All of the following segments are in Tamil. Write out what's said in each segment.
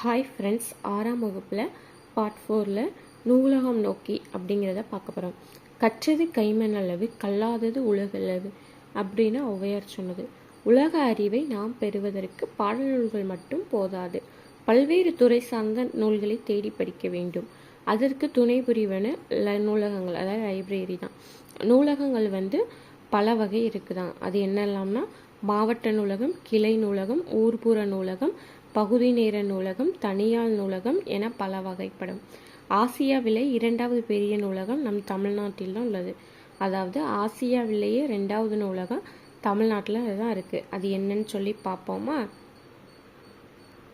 ஹாய் ஃப்ரெண்ட்ஸ், 6ஆம் வகுப்பில் பார்ட் 4ல் நூலகம் நோக்கி அப்படிங்கிறத பார்க்க போகிறோம். கற்றது கைமண் அளவு, கல்லாதது உலகளவு அப்படின்னு ஔவையார் சொன்னது. உலக அறிவை நாம் பெறுவதற்கு பாடல் நூல்கள் மட்டும் போதாது, பல்வேறு துறை சார்ந்த நூல்களை தேடி படிக்க வேண்டும். அதற்கு துணை புரிவன நூலகங்கள், அதாவது லைப்ரரி தான். நூலகங்கள் பல வகை இருக்குதான். அது என்னெல்லாம்னா மாவட்ட நூலகம், கிளை நூலகம், ஊர்ப்புற நூலகம், பகுதி நேர நூலகம், தனியார் நூலகம் என பல வகைப்படும். ஆசியாவிலே 2வது பெரிய நூலகம் நம் தமிழ்நாட்டில் தான் உள்ளது. அதாவது ஆசியாவிலேயே 2வது நூலகம் தமிழ்நாட்டில் தான் இருக்குது. அது என்னன்னு சொல்லி பார்ப்போமா?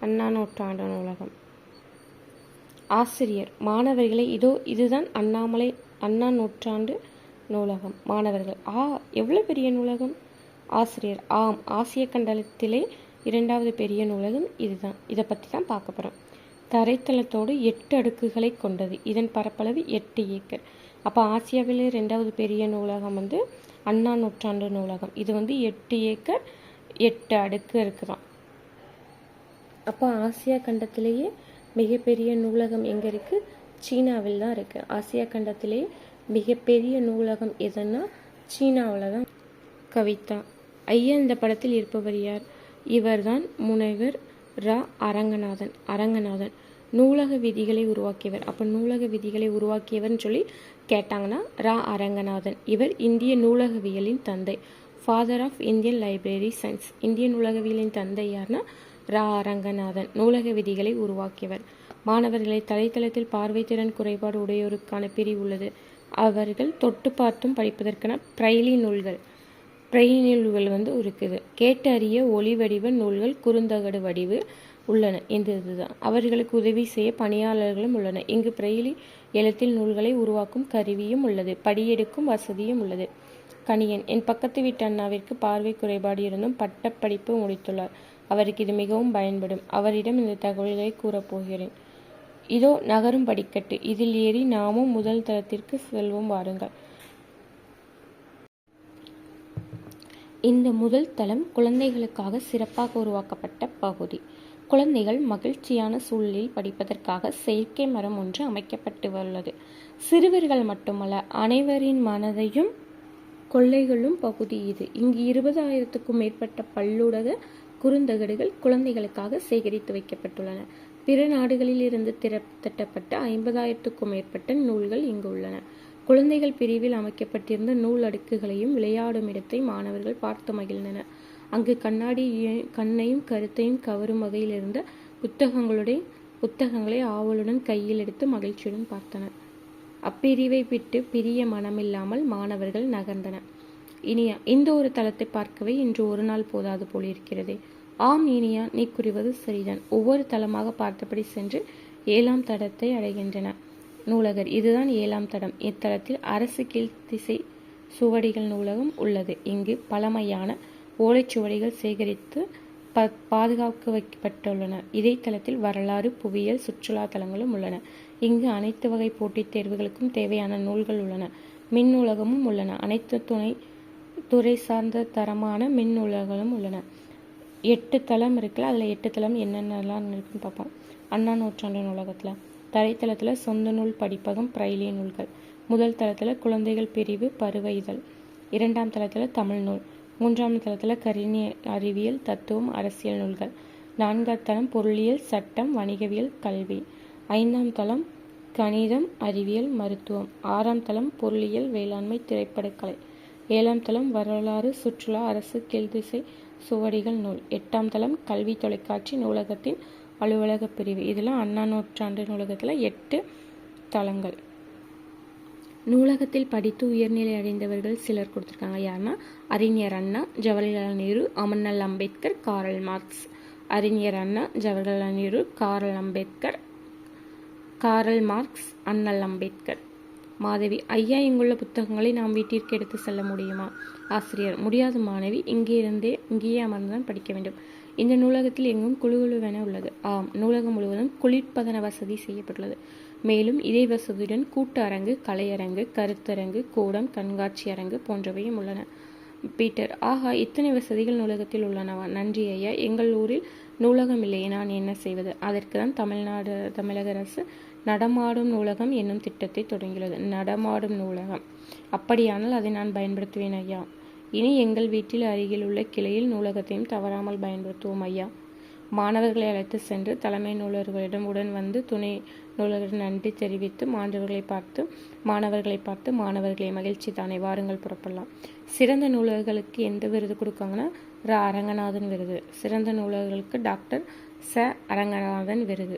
அண்ணா நூற்றாண்டு நூலகம். ஆசிரியர் மாணவர்களை, இதுதான் அண்ணா நூற்றாண்டு நூலகம். மாணவர்கள்: எவ்வளோ பெரிய நூலகம்? ஆசிரியர்: ஆம், ஆசிய கண்டத்திலே 2வது பெரிய நூலகம் இதுதான். இதை பற்றி தான் பார்க்க போகிறோம். தரைத்தளத்தோடு 8 அடுக்குகளை கொண்டது. இதன் பரப்பளவு 8 ஏக்கர். அப்போ ஆசியாவிலே 2வது பெரிய நூலகம் அண்ணா நூற்றாண்டு நூலகம். இது 8 ஏக்கர் 8 அடுக்கு இருக்குதான். அப்போ ஆசியா கண்டத்திலேயே மிகப்பெரிய நூலகம் எங்கே இருக்குது? சீனாவில் தான் இருக்குது. ஆசியா கண்டத்திலேயே மிகப்பெரிய நூலகம் எதுன்னா சீனாவில் தான். கவிதா: ஐயா, இந்த படத்தில் இருப்பவர் யார்? இவர்தான் முனைவர் ரா. அரங்கநாதன். நூலக விதிகளை உருவாக்கியவர். அப்போ நூலக விதிகளை உருவாக்கியவர்னு சொல்லி கேட்டாங்கன்னா ரா. அரங்கநாதன். இவர் இந்திய நூலகவியலின் தந்தை, father of Indian library science. இந்திய நூலகவியலின் தந்தை யார்னா ரா. அரங்கநாதன். நூலக விதிகளை உருவாக்கியவர். மாணவர்களை, தரைத்தளத்தில் பார்வைத்திறன் குறைபாடு உடையோருக்கான பிரிவு உள்ளது. அவர்கள் தொட்டு பார்த்தும் படிப்பதற்கான பிரெய்லி நூல்கள் இருக்குது. கேட்டறிய ஒளி வடிவ நூல்கள், குறுந்தகடு வடிவு உள்ளன. இதுதான். அவர்களுக்கு உதவி செய்ய பணியாளர்களும் உள்ளன. இங்கு பிரெய்லி எழுத்தில் நூல்களை உருவாக்கும் கருவியும் உள்ளது. படியெடுக்கும் வசதியும் உள்ளது. கணியன்: என் பக்கத்து வீட்டு அண்ணாவிற்கு பார்வை குறைபாடு இருந்தும் பட்டப்படிப்பு முடித்துள்ளார். அவருக்கு இது மிகவும் பயன்படும். அவரிடம் இந்த தகவல்களை கூறப்போகிறேன். இதோ நகரும் படிக்கட்டு. இதில் ஏறி நாமும் முதல் தளத்திற்கு செல்வோம், வாருங்கள். இந்த முதல் தளம் குழந்தைகளுக்காக சிறப்பாக உருவாக்கப்பட்ட பகுதி. குழந்தைகள் மகிழ்ச்சியான சூழலில் படிப்பதற்காக செயற்கை மரம் ஒன்று அமைக்கப்பட்டுள்ளது. சிறுவர்கள் மட்டுமல்ல, அனைவரின் மனதையும் கொள்ளைகளும் பகுதி இது. இங்கு 20,000க்கும் மேற்பட்ட பல்லுலக குறுந்தகடுகள் குழந்தைகளுக்காக சேகரித்து வைக்கப்பட்டுள்ளன. பிற நாடுகளில் இருந்து திரட்டப்பட்ட 50,000க்கும் மேற்பட்ட நூல்கள் இங்கு உள்ளன. குழந்தைகள் பிரிவில் அமைக்கப்பட்டிருந்த நூல் அடுக்குகளையும் விளையாடும் இடத்தை மாணவர்கள் பார்த்து மகிழ்ந்தனர். அங்கு கண்ணையும் கருத்தையும் கவரும் வகையில் இருந்த புத்தகங்களை ஆவலுடன் கையில் எடுத்து மகிழ்ச்சியுடன் பார்த்தனர். அப்பிரிவை விட்டு பிரிய மனமில்லாமல் மாணவர்கள் நகர்ந்தனர். இனியா, இந்த ஒரு தளத்தை பார்க்கவே இன்று ஒரு நாள் போதாது போலிருக்கிறதே. ஆம் இனியா, நீ கூறுவது சரிதான். ஒவ்வொரு தளமாக பார்த்தபடி சென்று 7ஆம் தளத்தை அடைகின்றன. நூலகர்: இதுதான் 7ஆம் தடம். இத்தலத்தில் அரசு கீழ்த்திசை சுவடிகள் நூலகம் உள்ளது. இங்கு பழமையான ஓலைச்சுவடிகள் சேகரித்து பாதுகாக்க வைக்கப்பட்டுள்ளன. இதே தளத்தில் வரலாறு, புவியியல், சுற்றுலா தலங்களும் உள்ளன. இங்கு அனைத்து வகை போட்டித் தேர்வுகளுக்கும் தேவையான நூல்கள் உள்ளன. மின் நூலகமும் உள்ளன. அனைத்து துறை சார்ந்த தரமான மின் நூலகங்களும் உள்ளன. 8 தளம் இருக்குல்ல, அதில் 8 தளம் என்னென்னலாம் இருக்குன்னு பார்ப்போம். அண்ணா நூற்றாண்டு நூலகத்தில் தரைத்தளத்தில் சொந்த நூல் படிப்பகம், பிரெய்லி நூல்கள். முதல் தளத்தில் குழந்தைகள் பிரிவு, பருவ இதழ். 2ஆம் தளத்தில் தமிழ் நூல். 3ஆம் தளத்தில் கணினி அறிவியல், தத்துவம், அரசியல் நூல்கள். 4ஆம் தளம் பொருளியல், சட்டம், வணிகவியல், கல்வி. 5ஆம் தளம் கணிதம், அறிவியல், மருத்துவம். 6ஆம் தளம் பொருளியல், வேளாண்மை, திரைப்படக்கலை. 7ஆம் தளம் வரலாறு, சுற்றுலா, அரசு கீழ்த்திசை சுவடிகள் நூல். 8ஆம் தளம் கல்வி, தொலைக்காட்சி, நூலகத்தின் அலுவலக பிரிவு. இதெல்லாம் அண்ணா நூற்றாண்டு நூலகத்தில் 8 தளங்கள். நூலகத்தில் படித்து உயர்நிலை அடைந்தவர்கள் சிலர் கொடுத்துருக்காங்க. யாருன்னா அறிஞர் அண்ணா, ஜவஹர்லால் நேரு, அண்ணல் அம்பேத்கர், காரல் மார்க்ஸ். அறிஞர் அண்ணா, ஜவஹர்லால் நேரு, காரல் மார்க்ஸ், அண்ணல் அம்பேத்கர். மாதவி: ஐயா, இங்குள்ள புத்தகங்களை நாம் வீட்டிற்கு எடுத்து செல்ல முடியுமா? ஆசிரியர்: முடியாது மாணவி, இங்கேயே அமர்ந்துதான் படிக்க வேண்டும். இந்த நூலகத்தில் எங்கும் குழுவென உள்ளது. ஆம், நூலகம் முழுவதும் குளிர்பதன வசதி செய்யப்பட்டுள்ளது. மேலும் இதே வசதியுடன் கூட்டு அரங்கு, கலையரங்கு, கருத்தரங்கு, கூடம், கண்காட்சி அரங்கு போன்றவையும் உள்ளன. பீட்டர்: ஆஹா, இத்தனை வசதிகள் நூலகத்தில் உள்ளனவா? நன்றி ஐயா. எங்கள் ஊரில் நூலகம் இல்லையே நான் என்ன செய்வது? அதற்கு தான் தமிழக அரசு நடமாடும் நூலகம் என்னும் திட்டத்தை தொடங்கியுள்ளது. நடமாடும் நூலகம், அப்படியானால் அதை நான் பயன்படுத்துவேன் ஐயா. இனி எங்கள் வீட்டில் அருகில் உள்ள கிளையில் நூலகத்தையும் தவறாமல் பயன்படுத்துவோம் ஐயா. மாணவர்களை அழைத்து சென்று தலைமை நூலகர்களிடம் உடன் வந்து துணை நூலகர் நன்றி தெரிவித்து மாணவர்களை பார்த்து மாணவர்களை மகிழ்ச்சி தானே, வாருங்கள் புறப்படலாம். சிறந்த நூலகர்களுக்கு எந்த விருது கொடுக்காங்கன்னா அரங்கநாதன் விருது. சிறந்த நூலகர்களுக்கு டாக்டர் அரங்கநாதன் விருது.